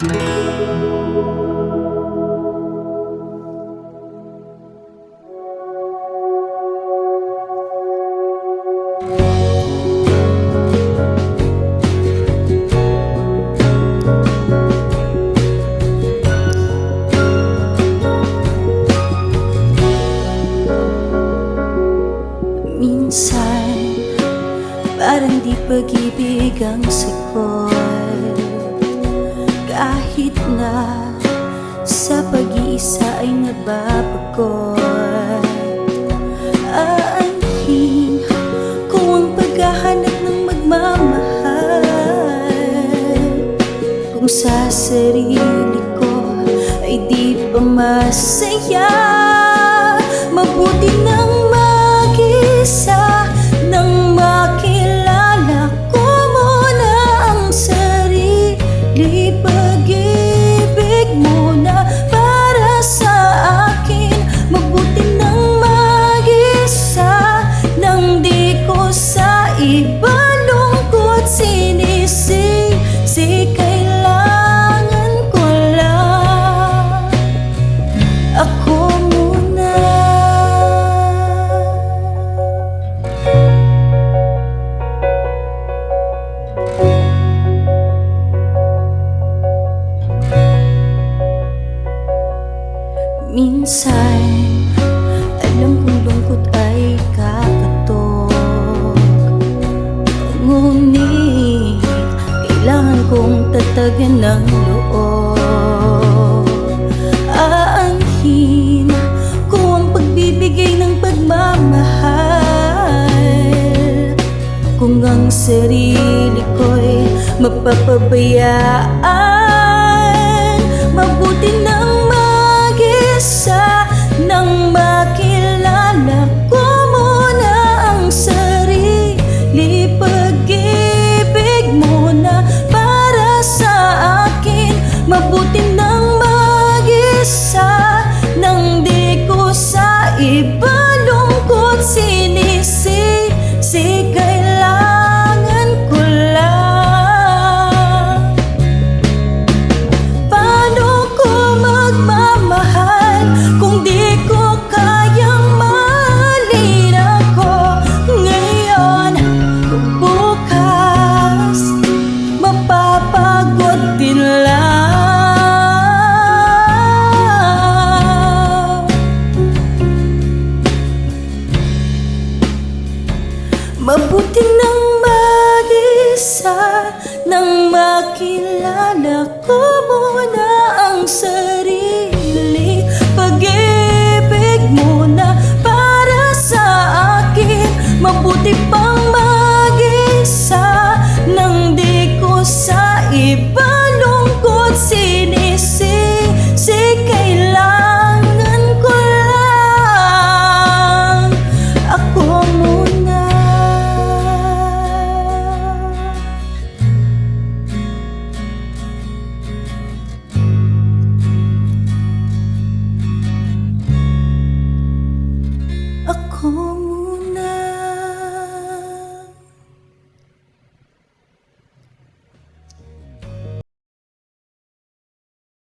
Minsan, parang di pag-ibig ang sagot. Kahit na sa pag-iisa ay nababagot. Aanhin ko ang paghahanap ng magmamahal. Kung sa sarili ko ay di pa masaya, mabuti nang mag-isa nang makilala ko muna ang sarili. Pag-ibig muna para sa akin. Mabuti nang mag-isa nang di ko sa iba lungkot sinisisi. Kailangan ko lang ako muna. Minsan, alam kong lungkot ay kakatok, ngunit kailangan kong tatagan ng loob. Aanhin ko ang pagbibigay ng pagmamahal. Kung ang sarili ko'y mapapabayaan,